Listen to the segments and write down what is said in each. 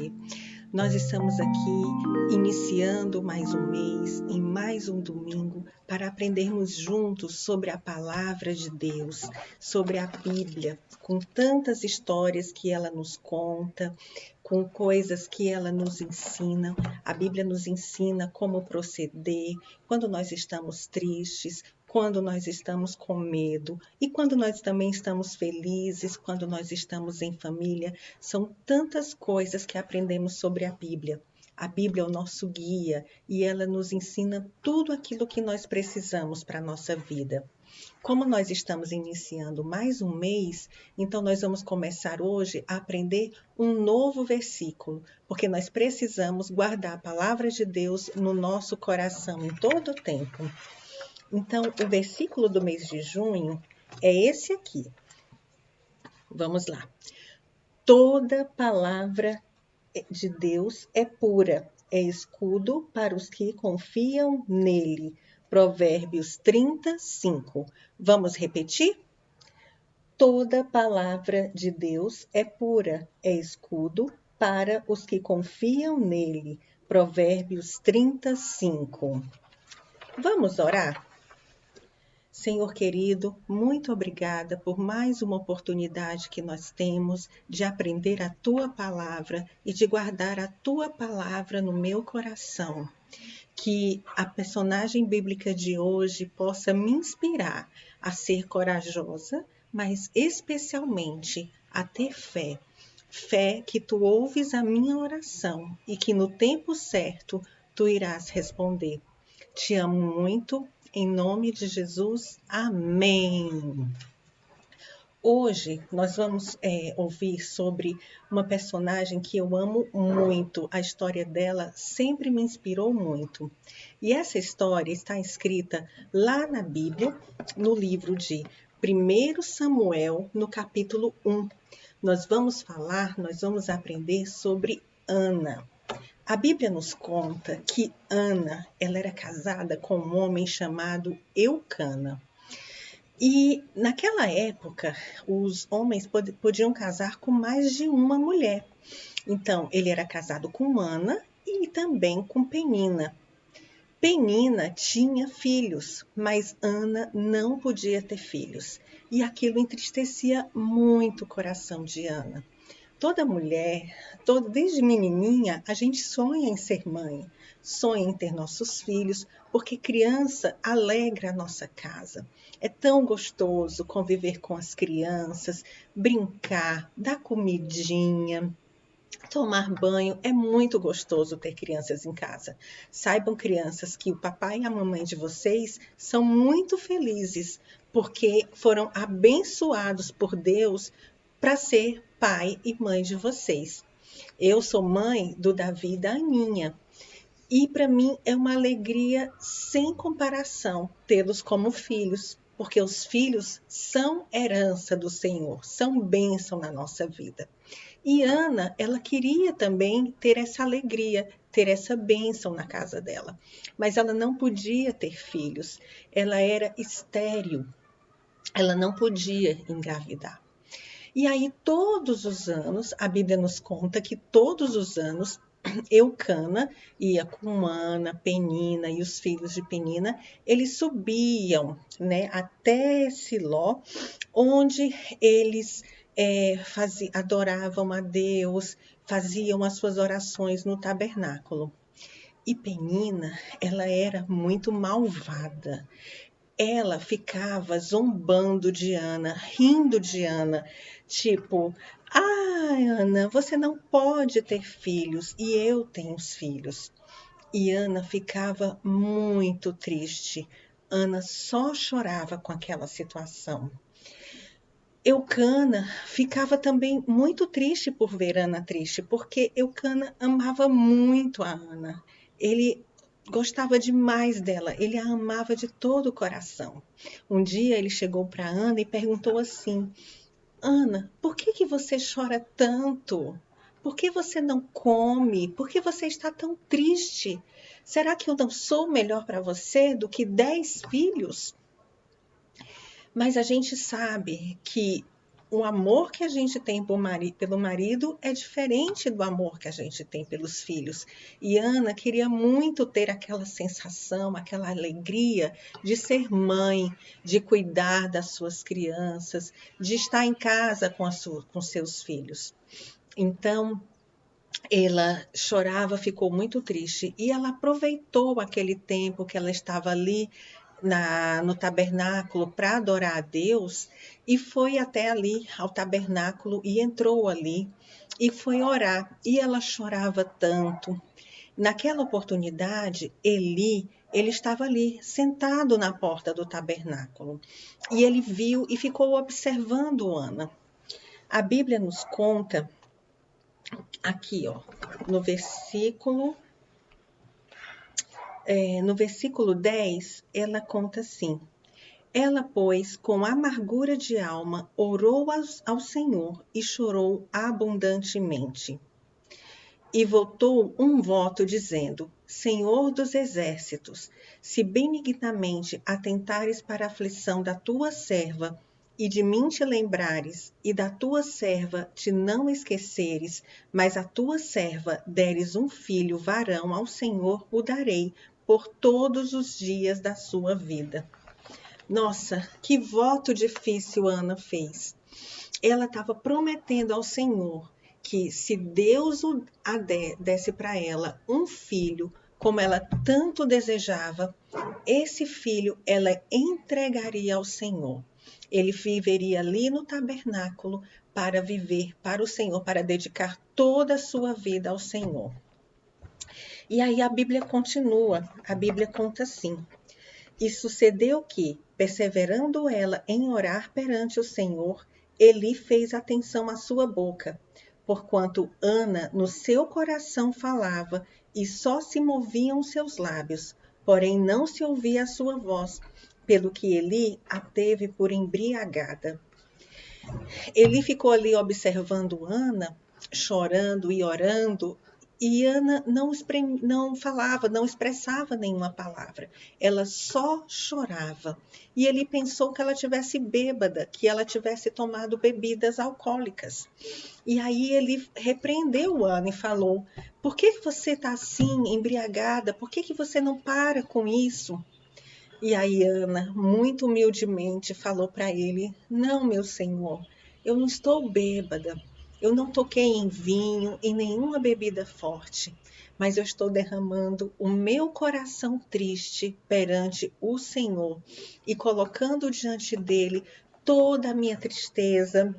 hoje. Nós estamos aqui iniciando mais um mês, em mais um domingo, para aprendermos juntos sobre a palavra de Deus, sobre a Bíblia, com tantas histórias que ela nos conta, com coisas que ela nos ensina. A Bíblia nos ensina como proceder quando nós estamos tristes, quando nós estamos com medo e quando nós também estamos felizes, quando nós estamos em família. São tantas coisas que aprendemos sobre a Bíblia. A Bíblia é o nosso guia e ela nos ensina tudo aquilo que nós precisamos para a nossa vida. Como nós estamos iniciando mais um mês, então nós vamos começar hoje a aprender um novo versículo, porque nós precisamos guardar a palavra de Deus no nosso coração em todo o tempo. Então, o versículo do mês de junho é esse aqui. Vamos lá. Toda palavra de Deus é pura, é escudo para os que confiam nele. Provérbios 35. Vamos repetir? Toda palavra de Deus é pura, é escudo para os que confiam nele. Provérbios 35. Vamos orar? Senhor querido, muito obrigada por mais uma oportunidade que nós temos de aprender a Tua Palavra e de guardar a Tua Palavra no meu coração. Que a personagem bíblica de hoje possa me inspirar a ser corajosa, mas especialmente a ter fé. Fé que Tu ouves a minha oração e que no tempo certo Tu irás responder. Te amo muito. Em nome de Jesus, amém. Hoje nós vamos ouvir sobre uma personagem que eu amo muito. A história dela sempre me inspirou muito. E essa história está escrita lá na Bíblia, no livro de 1 Samuel, no capítulo 1. Nós vamos aprender sobre Ana. A Bíblia nos conta que Ana, ela era casada com um homem chamado Eucana. E naquela época, os homens podiam casar com mais de uma mulher. Então, ele era casado com Ana e também com Penina. Penina tinha filhos, mas Ana não podia ter filhos. E aquilo entristecia muito o coração de Ana. Toda mulher, desde menininha, a gente sonha em ser mãe, sonha em ter nossos filhos, porque criança alegra a nossa casa. É tão gostoso conviver com as crianças, brincar, dar comidinha, tomar banho. É muito gostoso ter crianças em casa. Saibam, crianças, que o papai e a mamãe de vocês são muito felizes, porque foram abençoados por Deus para ser pai e mãe de vocês. Eu sou mãe do Davi e da Aninha. E para mim é uma alegria sem comparação tê-los como filhos, porque os filhos são herança do Senhor, são bênção na nossa vida. E Ana, ela queria também ter essa alegria, ter essa bênção na casa dela. Mas ela não podia ter filhos, ela era estéril, ela não podia engravidar. E aí, todos os anos, a Bíblia nos conta que todos os anos, Eucana ia com Ana, Penina e os filhos de Penina, eles subiam, até Siló, onde eles adoravam a Deus, faziam as suas orações no tabernáculo. E Penina, ela era muito malvada. Ela ficava zombando de Ana, rindo de Ana, tipo, Ana, você não pode ter filhos e eu tenho os filhos. E Ana ficava muito triste. Ana só chorava com aquela situação. Eucana ficava também muito triste por ver Ana triste, porque Eucana amava muito a Ana. Ele gostava demais dela, ele a amava de todo o coração. Um dia ele chegou para Ana e perguntou assim: Ana, por que você chora tanto? Por que você não come? Por que você está tão triste? Será que eu não sou melhor para você do que 10 filhos? Mas a gente sabe que o amor que a gente tem pelo marido é diferente do amor que a gente tem pelos filhos. E Ana queria muito ter aquela sensação, aquela alegria de ser mãe, de cuidar das suas crianças, de estar em casa com seus filhos. Então, ela chorava, ficou muito triste e ela aproveitou aquele tempo que ela estava ali no tabernáculo para adorar a Deus e foi até ali ao tabernáculo e entrou ali e foi orar. E ela chorava tanto. Naquela oportunidade, ele estava ali, sentado na porta do tabernáculo. E ele viu e ficou observando Ana. A Bíblia nos conta aqui, ó, no versículo 10, ela conta assim: ela, pois, com amargura de alma, orou ao Senhor e chorou abundantemente. E votou um voto dizendo: Senhor dos exércitos, se benignamente atentares para a aflição da tua serva, e de mim te lembrares, e da tua serva te não esqueceres, mas a tua serva deres um filho varão, ao Senhor o darei por todos os dias da sua vida. Nossa, que voto difícil Ana fez. Ela estava prometendo ao Senhor que se Deus desse para ela um filho, como ela tanto desejava, esse filho ela entregaria ao Senhor. Ele viveria ali no tabernáculo para viver para o Senhor, para dedicar toda a sua vida ao Senhor. E aí a Bíblia continua, a Bíblia conta assim: e sucedeu que, perseverando ela em orar perante o Senhor, Eli fez atenção à sua boca, porquanto Ana no seu coração falava, e só se moviam seus lábios, porém não se ouvia a sua voz, pelo que Eli a teve por embriagada. Eli ficou ali observando Ana, chorando e orando, e Ana não falava, não expressava nenhuma palavra. Ela só chorava. E ele pensou que ela tivesse bêbada, que ela tivesse tomado bebidas alcoólicas. E aí ele repreendeu Ana e falou: por que você está assim, embriagada? Por que você não para com isso? E aí Ana, muito humildemente, falou para ele: não, meu senhor, eu não estou bêbada. Eu não toquei em vinho, em nenhuma bebida forte, mas eu estou derramando o meu coração triste perante o Senhor e colocando diante dele toda a minha tristeza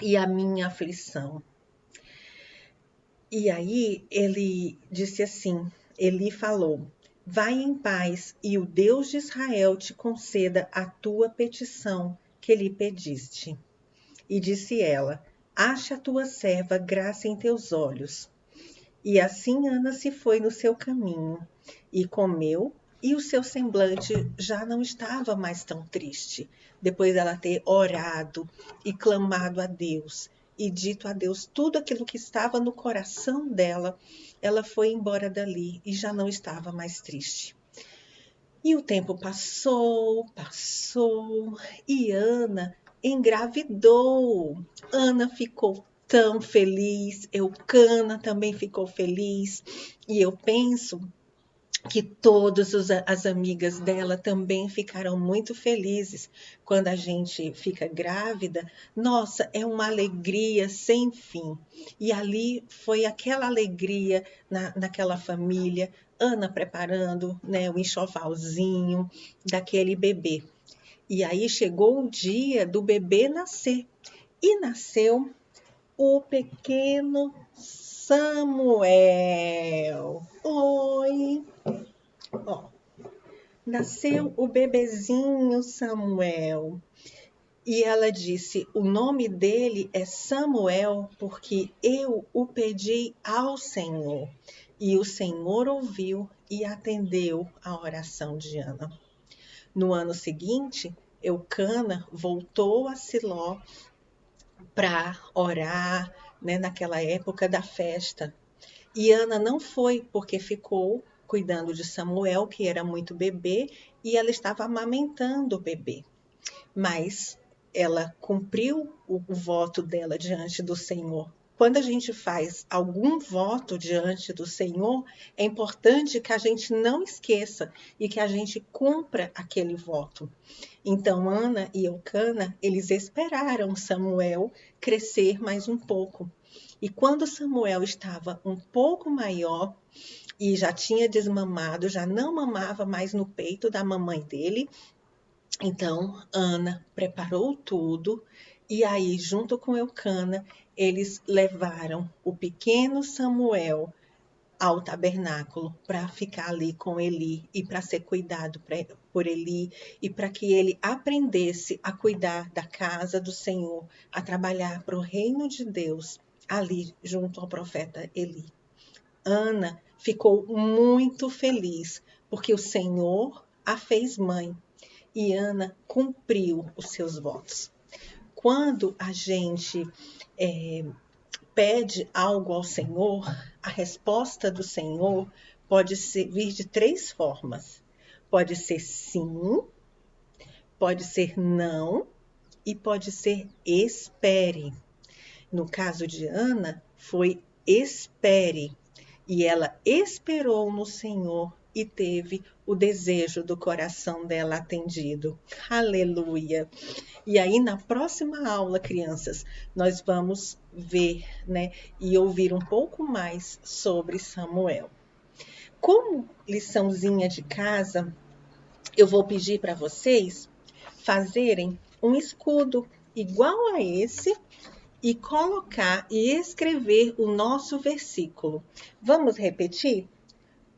e a minha aflição. E aí ele disse assim, ele falou: vai em paz e o Deus de Israel te conceda a tua petição que lhe pediste. E disse ela: acha a tua serva graça em teus olhos. E assim Ana se foi no seu caminho, e comeu, e o seu semblante já não estava mais tão triste, depois dela ter orado e clamado a Deus, e dito a Deus tudo aquilo que estava no coração dela, ela foi embora dali e já não estava mais triste. E o tempo passou, e Ana engravidou. Ana ficou tão feliz, Eucana também ficou feliz, e eu penso que todas as amigas dela também ficaram muito felizes quando a gente fica grávida. Nossa, é uma alegria sem fim. E ali foi aquela alegria naquela família, Ana preparando, né, o enxovalzinho daquele bebê. E aí chegou o dia do bebê nascer. E nasceu o pequeno Samuel. Oi! Ó, nasceu o bebezinho Samuel. E ela disse: o nome dele é Samuel, porque eu o pedi ao Senhor. E o Senhor ouviu e atendeu a oração de Ana. No ano seguinte, Eucana voltou a Siló para orar, né, naquela época da festa. E Ana não foi, porque ficou cuidando de Samuel, que era muito bebê, e ela estava amamentando o bebê. Mas ela cumpriu o voto dela diante do Senhor. Quando a gente faz algum voto diante do Senhor, é importante que a gente não esqueça e que a gente cumpra aquele voto. Então, Ana e Eucana, eles esperaram Samuel crescer mais um pouco. E quando Samuel estava um pouco maior e já tinha desmamado, já não mamava mais no peito da mamãe dele, então Ana preparou tudo e aí, junto com Eucana, eles levaram o pequeno Samuel ao tabernáculo para ficar ali com Eli e para ser cuidado por Eli e para que ele aprendesse a cuidar da casa do Senhor, a trabalhar para o reino de Deus ali junto ao profeta Eli. Ana ficou muito feliz porque o Senhor a fez mãe e Ana cumpriu os seus votos. Quando a gente pede algo ao Senhor, a resposta do Senhor pode vir de 3 formas. Pode ser sim, pode ser não e pode ser espere. No caso de Ana, foi espere. E ela esperou no Senhor e teve o desejo do coração dela atendido. Aleluia! E aí, na próxima aula, crianças, nós vamos ver, e ouvir um pouco mais sobre Samuel. Como liçãozinha de casa, eu vou pedir para vocês fazerem um escudo igual a esse e colocar e escrever o nosso versículo. Vamos repetir?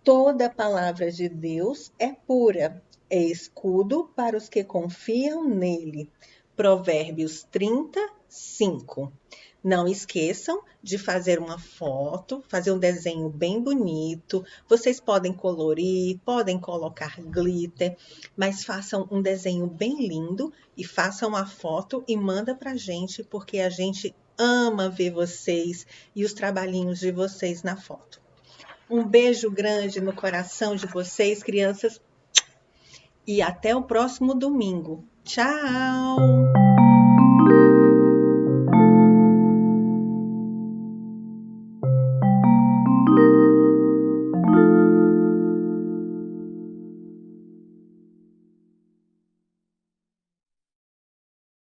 Toda palavra de Deus é pura, é escudo para os que confiam nele. Provérbios 35. Não esqueçam de fazer uma foto, fazer um desenho bem bonito. Vocês podem colorir, podem colocar glitter, mas façam um desenho bem lindo e façam a foto e manda pra gente, porque a gente ama ver vocês e os trabalhinhos de vocês na foto. Um beijo grande no coração de vocês, crianças, e até o próximo domingo. Tchau!